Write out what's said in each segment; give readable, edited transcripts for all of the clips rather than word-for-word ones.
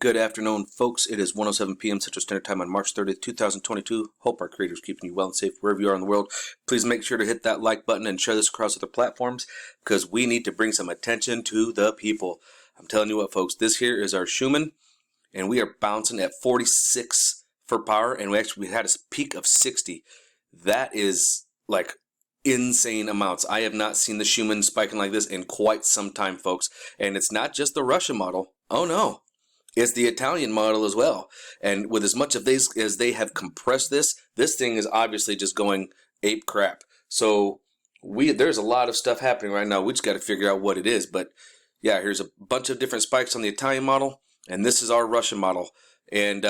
Good afternoon, folks. It is 1:07 p.m. Central Standard Time on March 30th, 2022. Hope our creators keeping you well and safe wherever you are in the world. Please make sure to hit that like button and share this across other platforms because we need to bring some attention to the people. I'm telling you what, folks, this here is our Schumann, and we are bouncing at 46 for power, and we had a peak of 60. That is like insane amounts. I have not seen the Schumann spiking like this in quite some time, folks. And it's not just the Russian model. Oh no. It's the Italian model as well. And with as much of these as they have compressed this thing is obviously just going ape crap. So there's a lot of stuff happening right now. We just got to figure out what it is. But yeah, here's a bunch of different spikes on the Italian model, and this is our Russian model. And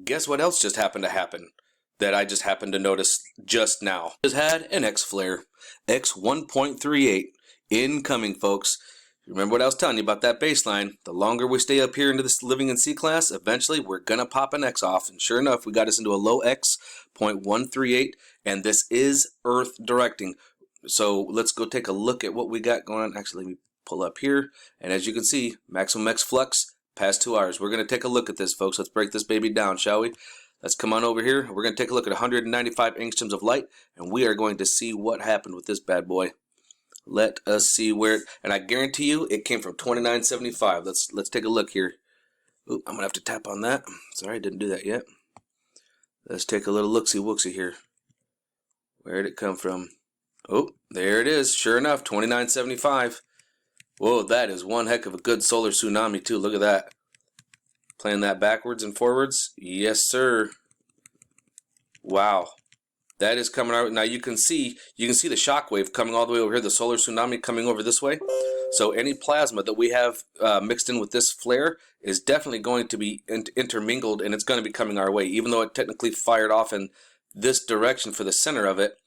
guess what else just happened to happen that I just happened to notice just now? Just had an X flare, X 1.38 incoming, folks. Remember what I was telling you about that baseline. The longer we stay up here into this living in C class, eventually we're going to pop an X off. And sure enough, we got us into a low X, 0.138. And this is Earth directing. So let's go take a look at what we got going on. Actually, let me pull up here. And as you can see, maximum X flux, past 2 hours. We're going to take a look at this, folks. Let's break this baby down, shall we? Let's come on over here. We're going to take a look at 195 angstroms of light. And we are going to see what happened with this bad boy. Let us see where, and I guarantee you it came from 2975. Let's take a look here. Oop, I'm gonna have to tap on that. Sorry, I didn't do that yet. Let's take a little look-see-wooksy here. Where did it come from? Oh, there it is. Sure enough, 2975. Whoa, that is one heck of a good solar tsunami too. Look at that. Playing that backwards and forwards. Yes, sir. Wow. That is coming out. Now you can see the shock wave coming all the way over here, the solar tsunami coming over this way. So any plasma that we have mixed in with this flare is definitely going to be intermingled, and it's going to be coming our way. Even though it technically fired off in this direction for the center of it,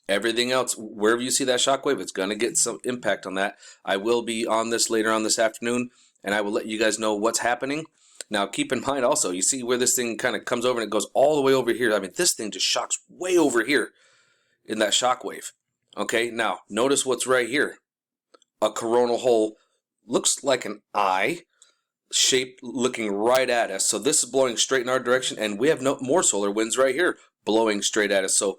everything else, wherever you see that shock wave, it's going to get some impact on that. I will be on this later on this afternoon, and I will let you guys know what's happening. Now, keep in mind also, you see where this thing kind of comes over and it goes all the way over here. I mean, this thing just shocks way over here in that shock wave. Okay, now, notice what's right here. A coronal hole, looks like an eye shape looking right at us. So this is blowing straight in our direction, and we have no more solar winds right here blowing straight at us. So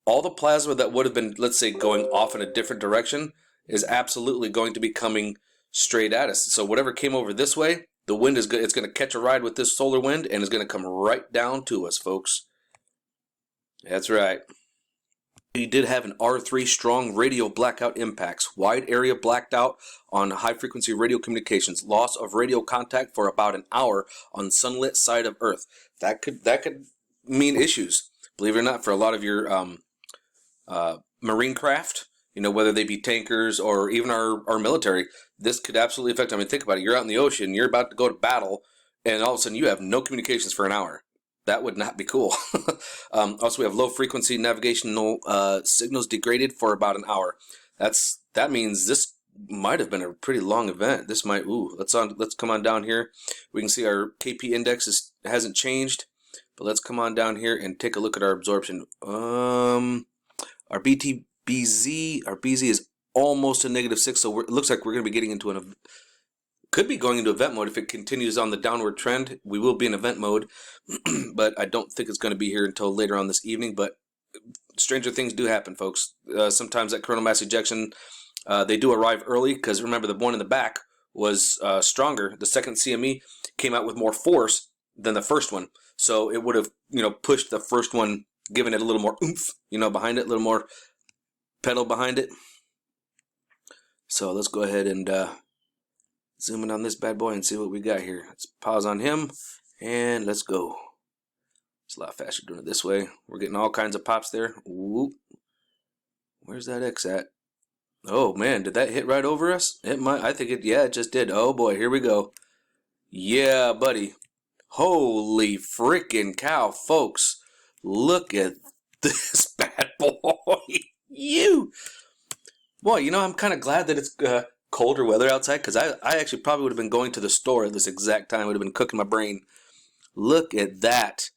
all the plasma that would have been, let's say, going off in a different direction is absolutely going to be coming straight at us. So whatever came over this way, the wind is good. It's going to catch a ride with this solar wind, and it's going to come right down to us, folks. That's right. We did have an R3 strong radio blackout impacts. Wide area blacked out on high-frequency radio communications. Loss of radio contact for about an hour on sunlit side of Earth. That could mean issues. Believe it or not, for a lot of your marine craft, you know, whether they be tankers or even our military, this could absolutely affect. I mean, think about it. You're out in the ocean, you're about to go to battle, and all of a sudden you have no communications for an hour. That would not be cool. Also, we have low frequency navigational signals degraded for about an hour. That means this might have been a pretty long event. This might. Ooh, let's come on down here. We can see our KP index hasn't changed, but let's come on down here and take a look at our absorption. Our BZ is almost a -6, so it looks like we're going to be getting into could be going into event mode. If it continues on the downward trend, we will be in event mode, but I don't think it's going to be here until later on this evening. But stranger things do happen, folks. Sometimes that Chronomass ejection, they do arrive early, because remember, the one in the back was stronger. The second CME came out with more force than the first one, so it would have, you know, pushed the first one, given it a little more oomph, you know, behind it, a little more pedal behind it. So let's go ahead and zoom in on this bad boy and see what we got here. Let's pause on him and let's go. It's a lot faster doing it this way. We're getting all kinds of pops there. Whoop. Where's that X at? Oh man, did that hit right over us? It might. I think it. Yeah, it just did. Oh boy, here we go. Yeah, buddy. Holy freaking cow, folks! Look at this bad boy. Boy, you know, I'm kind of glad that it's colder weather outside, because I actually probably would have been going to the store at this exact time. I would have been cooking my brain. Look at that.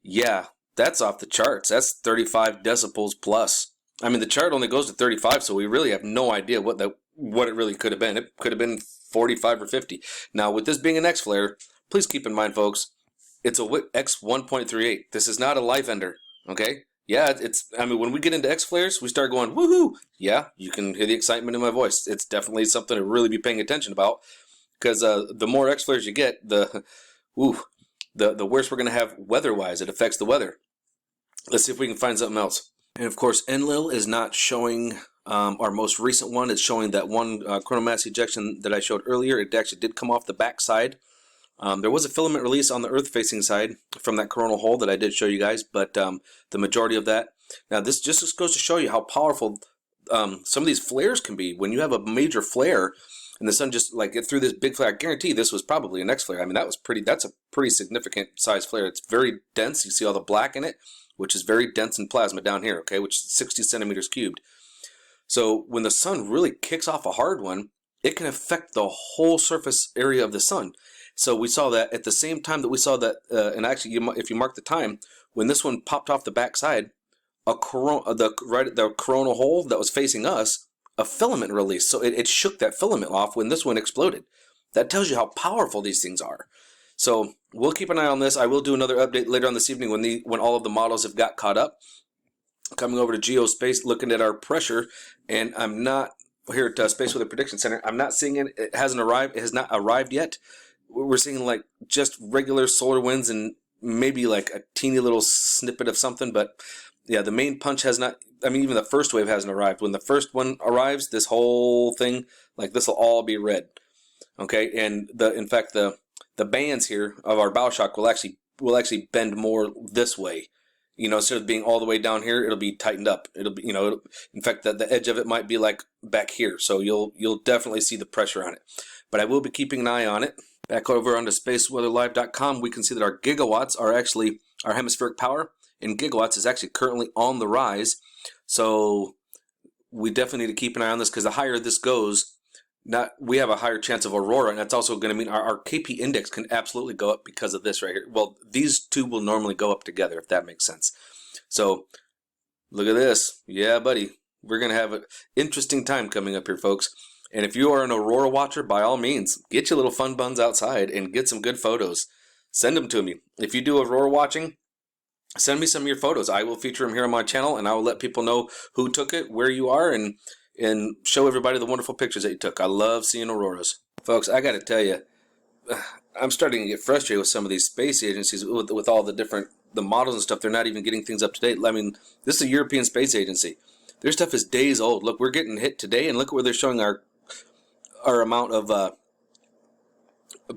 Yeah, that's off the charts. That's 35 decibels plus. I mean, the chart only goes to 35, so we really have no idea what it really could have been. It could have been 45 or 50. Now, with this being an X flare, please keep in mind, folks, it's a WIT X1.38. This is not a life ender, okay? Yeah, I mean, when we get into X flares, we start going, woohoo! Yeah, you can hear the excitement in my voice. It's definitely something to really be paying attention about, because the more X flares you get, the worse we're going to have weather-wise. It affects the weather. Let's see if we can find something else. And of course, Enlil is not showing our most recent one. It's showing that one Chronomass ejection that I showed earlier. It actually did come off the back side. There was a filament release on the earth-facing side from that coronal hole that I did show you guys, but the majority of that. Now, this just goes to show you how powerful some of these flares can be. When you have a major flare, and the sun just like it through this big flare, I guarantee this was probably an X flare. I mean, that's a pretty significant size flare. It's very dense. You see all the black in it, which is very dense in plasma down here, okay, which is 60 centimeters cubed. So when the sun really kicks off a hard one, it can affect the whole surface area of the sun. So we saw that at the same time that we saw that, and actually, if you mark the time, when this one popped off the back side, the coronal hole that was facing us, a filament released. So it shook that filament off when this one exploded. That tells you how powerful these things are. So we'll keep an eye on this. I will do another update later on this evening when all of the models have got caught up. Coming over to Geospace, looking at our pressure, and I'm not here at Space Weather Prediction Center. I'm not seeing it. It hasn't arrived. It has not arrived yet. We're seeing like just regular solar winds and maybe like a teeny little snippet of something, but yeah, the main punch has not. I mean, even the first wave hasn't arrived. When the first one arrives, this whole thing, like this will all be red. Okay, and in fact the bands here of our bow shock will actually bend more this way. You know, instead of being all the way down here, it'll be tightened up. It'll be, in fact, the edge of it might be like back here. So you'll definitely see the pressure on it. But I will be keeping an eye on it. Back over onto spaceweatherlive.com, we can see that our gigawatts are actually, our hemispheric power in gigawatts is actually currently on the rise. So we definitely need to keep an eye on this, because the higher this goes, we have a higher chance of aurora, and that's also going to mean our KP index can absolutely go up because of this right here. Well, these two will normally go up together, if that makes sense. So look at this. Yeah, buddy. We're going to have an interesting time coming up here, folks. And if you are an aurora watcher, by all means, get your little fun buns outside and get some good photos. Send them to me. If you do aurora watching, send me some of your photos. I will feature them here on my channel, and I will let people know who took it, where you are, and show everybody the wonderful pictures that you took. I love seeing auroras. Folks, I got to tell you, I'm starting to get frustrated with some of these space agencies with all the models and stuff. They're not even getting things up to date. I mean, this is a European Space Agency. Their stuff is days old. Look, we're getting hit today, and look where they're showing our amount of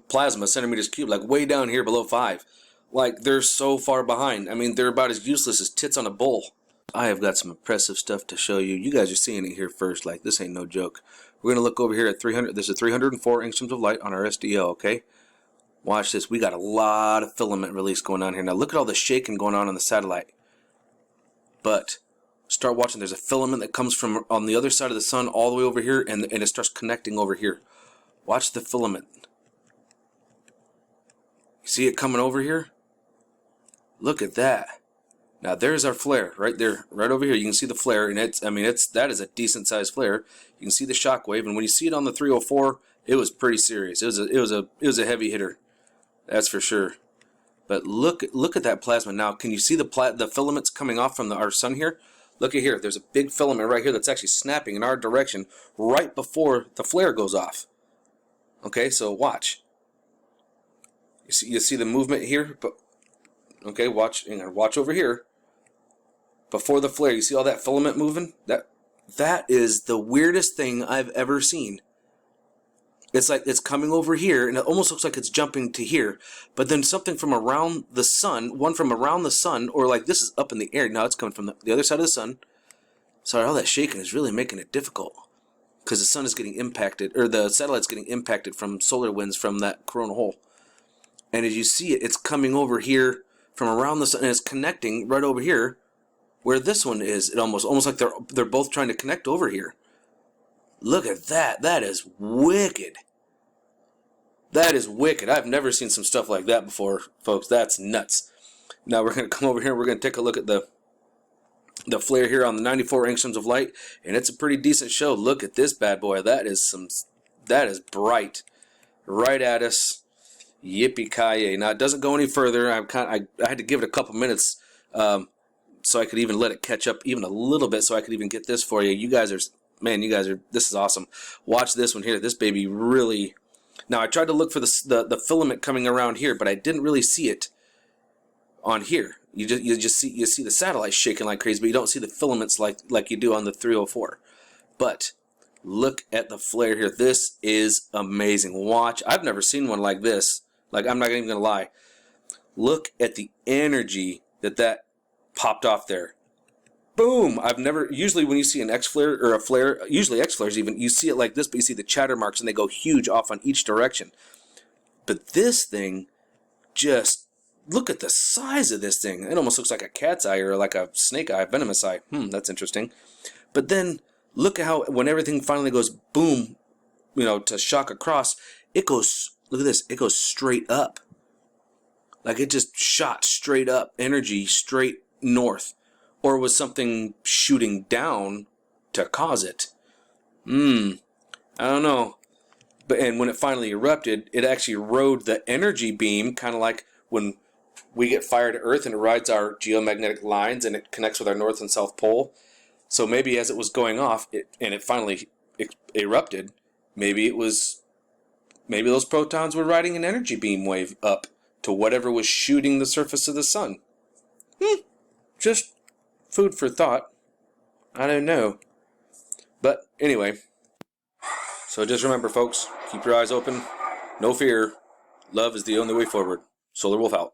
plasma, centimeters cubed, like way down here below 5. Like, they're so far behind. I mean, they're about as useless as tits on a bull. I have got some impressive stuff to show you. You guys are seeing it here first. Like, this ain't no joke. We're going to look over here at 300. This is 304 angstroms of light on our SDO, okay? Watch this. We got a lot of filament release going on here. Now, look at all the shaking going on the satellite. But start watching. There's a filament that comes from on the other side of the sun all the way over here, and it starts connecting over here. Watch the filament. You see it coming over here? Look at that. Now there's our flare right there, right over here. You can see the flare, and that is a decent sized flare. You can see the shock wave, and when you see it on the 304, it was pretty serious. It was a heavy hitter, that's for sure. But look at that plasma. Now, can you see the filaments coming off from our sun here? Look at here. There's a big filament right here that's actually snapping in our direction right before the flare goes off. Okay, so watch. You see the movement here? But okay, watch over here. Before the flare, you see all that filament moving? That is the weirdest thing I've ever seen. It's like it's coming over here, and it almost looks like it's jumping to here. But then something from around the sun, one from around the sun, or like this is up in the air. Now it's coming from the other side of the sun. Sorry, all that shaking is really making it difficult, because the sun is getting impacted, or the satellite's getting impacted from solar winds from that coronal hole. And as you see it, it's coming over here from around the sun, and it's connecting right over here where this one is. It almost like they're both trying to connect over here. Look at that. That is wicked. That is wicked. I've never seen some stuff like that before, folks. That's nuts. Now we're going to come over here and we're going to take a look at the flare here on the 94 angstroms of light, and it's a pretty decent show. Look at this bad boy. That is bright. Right at us. Yippee-ki-yay. Now, it doesn't go any further. I had to give it a couple minutes so I could even let it catch up even a little bit so I could even get this for you. You guys are, this is awesome. Watch this one here. This baby really... Now, I tried to look for the filament coming around here, but I didn't really see it on here. You see the satellite shaking like crazy, but you don't see the filaments like you do on the 304. But look at the flare here. This is amazing. Watch. I've never seen one like this. Like, I'm not even gonna lie. Look at the energy that popped off there. Boom! I've never, usually when you see an X flare or a flare, usually X flares even, you see it like this, but you see the chatter marks and they go huge off on each direction. But this thing, just look at the size of this thing. It almost looks like a cat's eye or like a snake eye, venomous eye. That's interesting. But then look at how when everything finally goes boom, to shock across, it goes, look at this, it goes straight up. Like it just shot straight up, energy straight north. Or was something shooting down to cause it? I don't know. And when it finally erupted, it actually rode the energy beam, kind of like when we get fire to Earth and it rides our geomagnetic lines and it connects with our North and South Pole. So maybe as it was going off, it finally erupted, maybe those protons were riding an energy beam wave up to whatever was shooting the surface of the sun. Just food for thought. I don't know. But anyway, so just remember, folks, keep your eyes open. No fear. Love is the only way forward. Solar Wolf out.